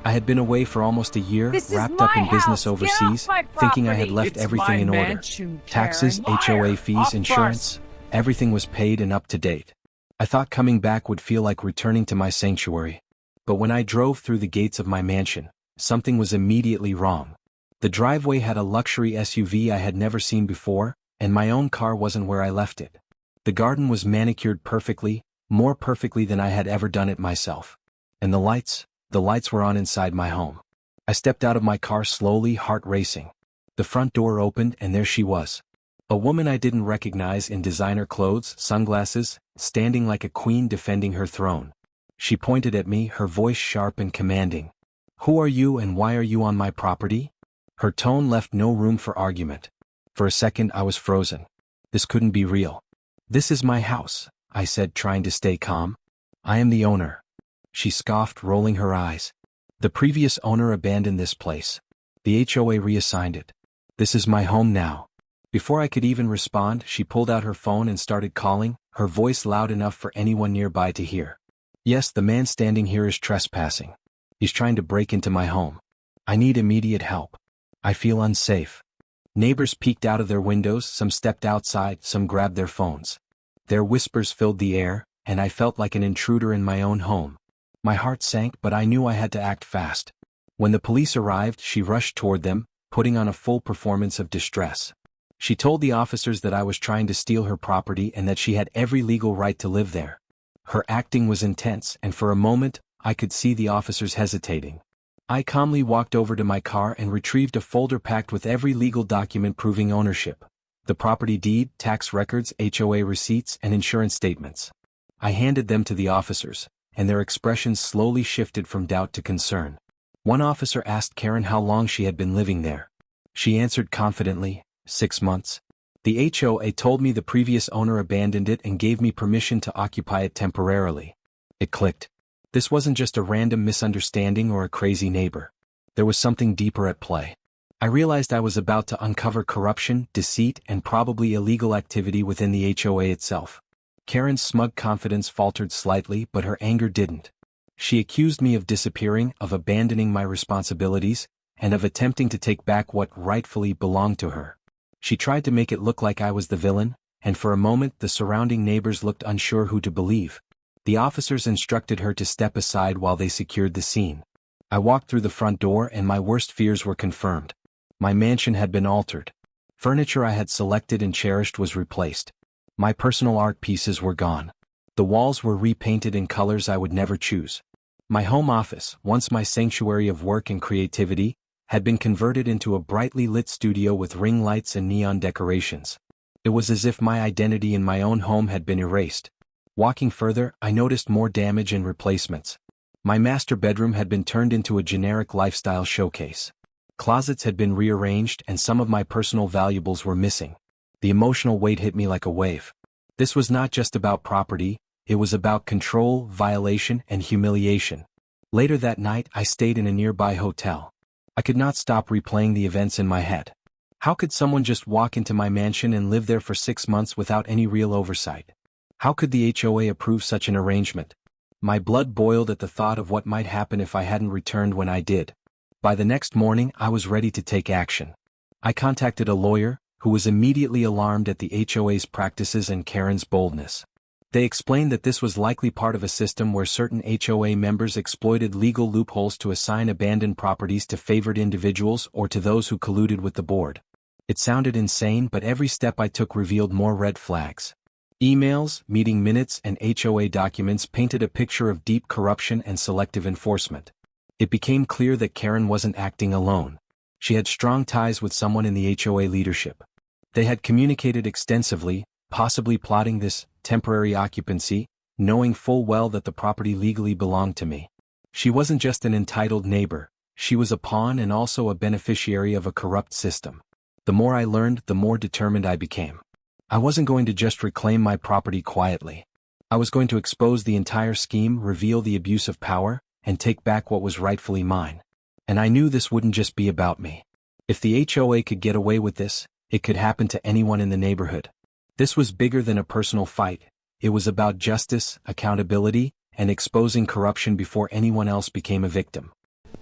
I had been away for almost a year, This is wrapped up my in business house. Get off overseas, my thinking I had property. left It's everything my in order. mansion, Taxes, Karen. HOA fees, Off insurance, everything was paid and up to date. I thought coming back would feel like returning to my sanctuary. But when I drove through the gates of my mansion, something was immediately wrong. The driveway had a luxury SUV I had never seen before, and my own car wasn't where I left it. The garden was manicured perfectly, more perfectly than I had ever done it myself. And the lights were on inside my home. I stepped out of my car slowly, heart racing. The front door opened and there she was. A woman I didn't recognize in designer clothes, sunglasses, standing like a queen defending her throne. She pointed at me, her voice sharp and commanding. "Who are you and why are you on my property?" Her tone left no room for argument. For a second I was frozen. This couldn't be real. "This is my house," I said, trying to stay calm. "I am the owner." She scoffed, rolling her eyes. "The previous owner abandoned this place. The HOA reassigned it. This is my home now." Before I could even respond, she pulled out her phone and started calling, her voice loud enough for anyone nearby to hear. "Yes, the man standing here is trespassing. He's trying to break into my home. I need immediate help. I feel unsafe." Neighbors peeked out of their windows, some stepped outside, some grabbed their phones. Their whispers filled the air, and I felt like an intruder in my own home. My heart sank, but I knew I had to act fast. When the police arrived, she rushed toward them, putting on a full performance of distress. She told the officers that I was trying to steal her property and that she had every legal right to live there. Her acting was intense, and for a moment, I could see the officers hesitating. I calmly walked over to my car and retrieved a folder packed with every legal document proving ownership: the property deed, tax records, HOA receipts, and insurance statements. I handed them to the officers, and their expressions slowly shifted from doubt to concern. One officer asked Karen how long she had been living there. She answered confidently, 6 months. The HOA told me the previous owner abandoned it and gave me permission to occupy it temporarily. It clicked. This wasn't just a random misunderstanding or a crazy neighbor. There was something deeper at play. I realized I was about to uncover corruption, deceit, and probably illegal activity within the HOA itself. Karen's smug confidence faltered slightly, but her anger didn't. She accused me of disappearing, of abandoning my responsibilities, and of attempting to take back what rightfully belonged to her. She tried to make it look like I was the villain, and for a moment the surrounding neighbors looked unsure who to believe. The officers instructed her to step aside while they secured the scene. I walked through the front door and my worst fears were confirmed. My mansion had been altered. Furniture I had selected and cherished was replaced. My personal art pieces were gone. The walls were repainted in colors I would never choose. My home office, once my sanctuary of work and creativity, had been converted into a brightly lit studio with ring lights and neon decorations. It was as if my identity in my own home had been erased. Walking further, I noticed more damage and replacements. My master bedroom had been turned into a generic lifestyle showcase. Closets had been rearranged and some of my personal valuables were missing. The emotional weight hit me like a wave. This was not just about property, it was about control, violation, and humiliation. Later that night, I stayed in a nearby hotel. I could not stop replaying the events in my head. How could someone just walk into my mansion and live there for 6 months without any real oversight? How could the HOA approve such an arrangement? My blood boiled at the thought of what might happen if I hadn't returned when I did. By the next morning, I was ready to take action. I contacted a lawyer, who was immediately alarmed at the HOA's practices and Karen's boldness. They explained that this was likely part of a system where certain HOA members exploited legal loopholes to assign abandoned properties to favored individuals or to those who colluded with the board. It sounded insane, but every step I took revealed more red flags. Emails, meeting minutes, and HOA documents painted a picture of deep corruption and selective enforcement. It became clear that Karen wasn't acting alone. She had strong ties with someone in the HOA leadership. They had communicated extensively, possibly plotting this temporary occupancy, knowing full well that the property legally belonged to me. She wasn't just an entitled neighbor, she was a pawn and also a beneficiary of a corrupt system. The more I learned, the more determined I became. I wasn't going to just reclaim my property quietly. I was going to expose the entire scheme, reveal the abuse of power, and take back what was rightfully mine. And I knew this wouldn't just be about me. If the HOA could get away with this, it could happen to anyone in the neighborhood. This was bigger than a personal fight. It was about justice, accountability, and exposing corruption before anyone else became a victim.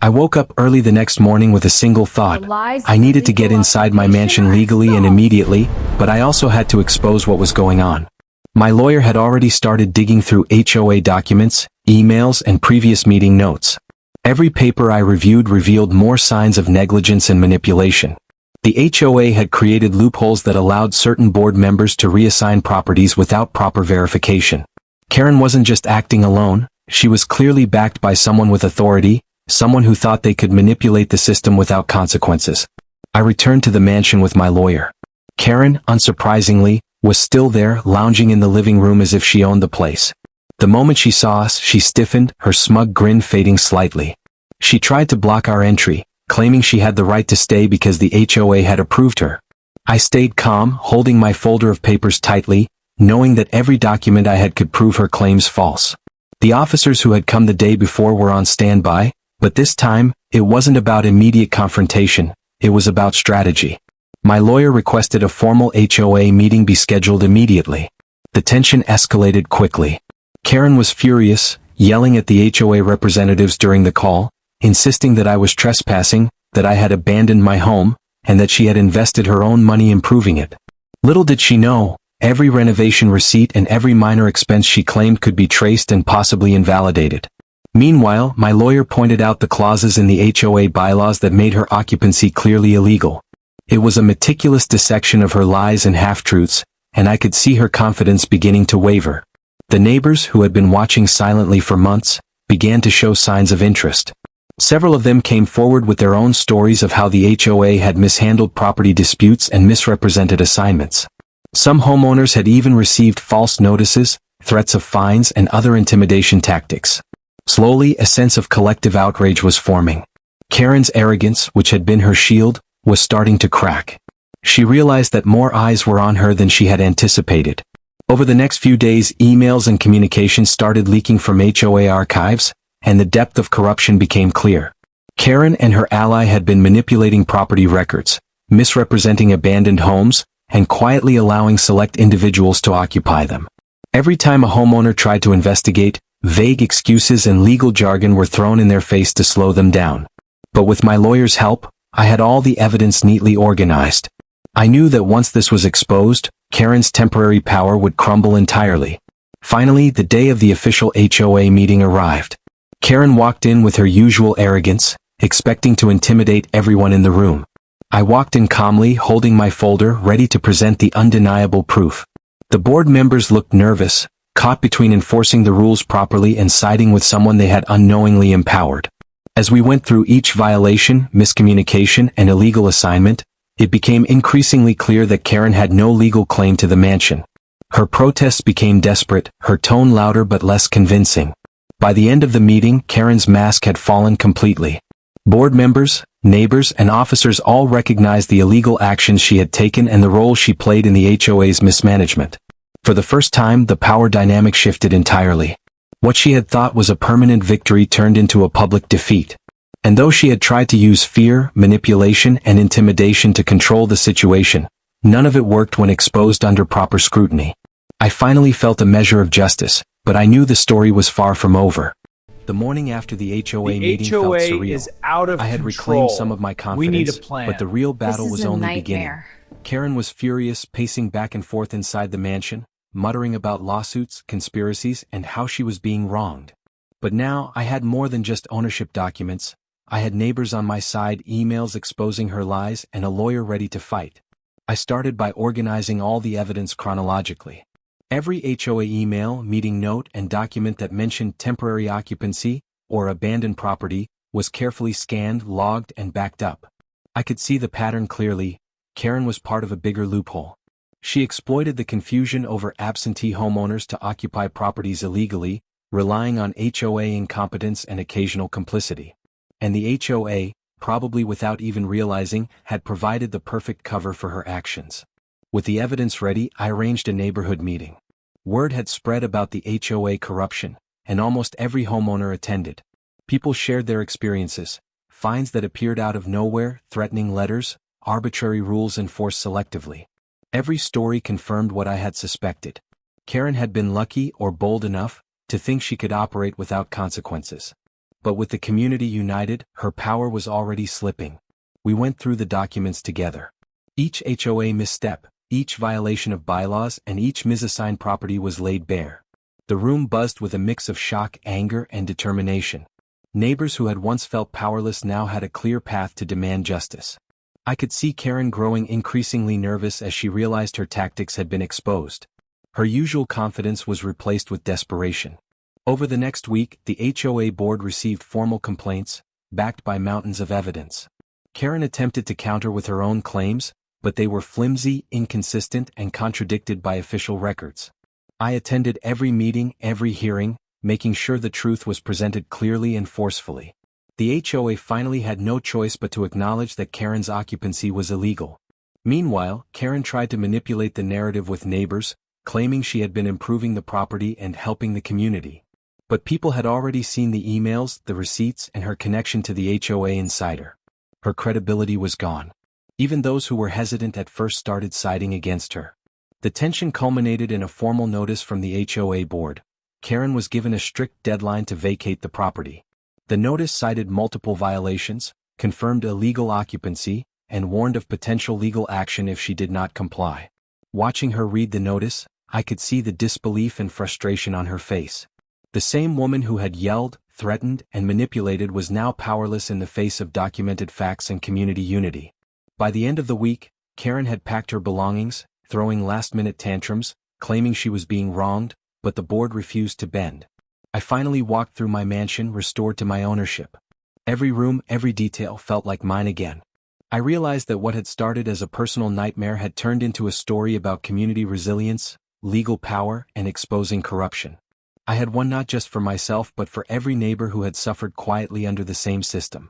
I woke up early the next morning with a single thought. I needed to get inside my mansion legally and immediately, but I also had to expose what was going on. My lawyer had already started digging through HOA documents, emails, and previous meeting notes. Every paper I reviewed revealed more signs of negligence and manipulation. The HOA had created loopholes that allowed certain board members to reassign properties without proper verification. Karen wasn't just acting alone, she was clearly backed by someone with authority, someone who thought they could manipulate the system without consequences. I returned to the mansion with my lawyer. Karen, unsurprisingly, was still there, lounging in the living room as if she owned the place. The moment she saw us, she stiffened, her smug grin fading slightly. She tried to block our entry, claiming she had the right to stay because the HOA had approved her. I stayed calm, holding my folder of papers tightly, knowing that every document I had could prove her claims false. The officers who had come the day before were on standby, but this time, it wasn't about immediate confrontation, it was about strategy. My lawyer requested a formal HOA meeting be scheduled immediately. The tension escalated quickly. Karen was furious, yelling at the HOA representatives during the call, insisting that I was trespassing, that I had abandoned my home, and that she had invested her own money improving it. Little did she know, every renovation receipt and every minor expense she claimed could be traced and possibly invalidated. Meanwhile, my lawyer pointed out the clauses in the HOA bylaws that made her occupancy clearly illegal. It was a meticulous dissection of her lies and half-truths, and I could see her confidence beginning to waver. The neighbors, who had been watching silently for months, began to show signs of interest. Several of them came forward with their own stories of how the HOA had mishandled property disputes and misrepresented assignments. Some homeowners had even received false notices, threats of fines, and other intimidation tactics. Slowly, a sense of collective outrage was forming. Karen's arrogance, which had been her shield, was starting to crack. She realized that more eyes were on her than she had anticipated. Over the next few days, emails and communications started leaking from HOA archives, and the depth of corruption became clear. Karen and her ally had been manipulating property records, misrepresenting abandoned homes, and quietly allowing select individuals to occupy them. Every time a homeowner tried to investigate, vague excuses and legal jargon were thrown in their face to slow them down. But with my lawyer's help, I had all the evidence neatly organized. I knew that once this was exposed, Karen's temporary power would crumble entirely. Finally, the day of the official HOA meeting arrived. Karen walked in with her usual arrogance, expecting to intimidate everyone in the room. I walked in calmly, holding my folder, ready to present the undeniable proof. The board members looked nervous, caught between enforcing the rules properly and siding with someone they had unknowingly empowered. As we went through each violation, miscommunication, and illegal assignment, it became increasingly clear that Karen had no legal claim to the mansion. Her protests became desperate, her tone louder but less convincing. By the end of the meeting, Karen's mask had fallen completely. Board members, neighbors, and officers all recognized the illegal actions she had taken and the role she played in the HOA's mismanagement. For the first time, the power dynamic shifted entirely. What she had thought was a permanent victory turned into a public defeat. And though she had tried to use fear, manipulation, and intimidation to control the situation, none of it worked when exposed under proper scrutiny. I finally felt a measure of justice, but I knew the story was far from over. The morning after the HOA meeting felt surreal. Is out of I had control. reclaimed some of my confidence, We need a plan. but the real battle was only beginning. Nightmare. Karen was furious, pacing back and forth inside the mansion, muttering about lawsuits, conspiracies, and how she was being wronged. But now, I had more than just ownership documents. I had neighbors on my side, emails exposing her lies, and a lawyer ready to fight. I started by organizing all the evidence chronologically. Every HOA email, meeting note, and document that mentioned temporary occupancy, or abandoned property, was carefully scanned, logged, and backed up. I could see the pattern clearly. Karen was part of a bigger loophole. She exploited the confusion over absentee homeowners to occupy properties illegally, relying on HOA incompetence and occasional complicity. And the HOA, probably without even realizing, had provided the perfect cover for her actions. With the evidence ready, I arranged a neighborhood meeting. Word had spread about the HOA corruption, and almost every homeowner attended. People shared their experiences, fines that appeared out of nowhere, threatening letters, arbitrary rules enforced selectively. Every story confirmed what I had suspected. Karen had been lucky or bold enough to think she could operate without consequences. But with the community united, her power was already slipping. We went through the documents together. Each HOA misstep, each violation of bylaws, and each misassigned property was laid bare. The room buzzed with a mix of shock, anger, and determination. Neighbors who had once felt powerless now had a clear path to demand justice. I could see Karen growing increasingly nervous as she realized her tactics had been exposed. Her usual confidence was replaced with desperation. Over the next week, the HOA board received formal complaints, backed by mountains of evidence. Karen attempted to counter with her own claims, but they were flimsy, inconsistent, and contradicted by official records. I attended every meeting, every hearing, making sure the truth was presented clearly and forcefully. The HOA finally had no choice but to acknowledge that Karen's occupancy was illegal. Meanwhile, Karen tried to manipulate the narrative with neighbors, claiming she had been improving the property and helping the community. But people had already seen the emails, the receipts, and her connection to the HOA insider. Her credibility was gone. Even those who were hesitant at first started siding against her. The tension culminated in a formal notice from the HOA board. Karen was given a strict deadline to vacate the property. The notice cited multiple violations, confirmed illegal occupancy, and warned of potential legal action if she did not comply. Watching her read the notice, I could see the disbelief and frustration on her face. The same woman who had yelled, threatened, and manipulated was now powerless in the face of documented facts and community unity. By the end of the week, Karen had packed her belongings, throwing last-minute tantrums, claiming she was being wronged, but the board refused to bend. I finally walked through my mansion, restored to my ownership. Every room, every detail felt like mine again. I realized that what had started as a personal nightmare had turned into a story about community resilience, legal power, and exposing corruption. I had won not just for myself but for every neighbor who had suffered quietly under the same system.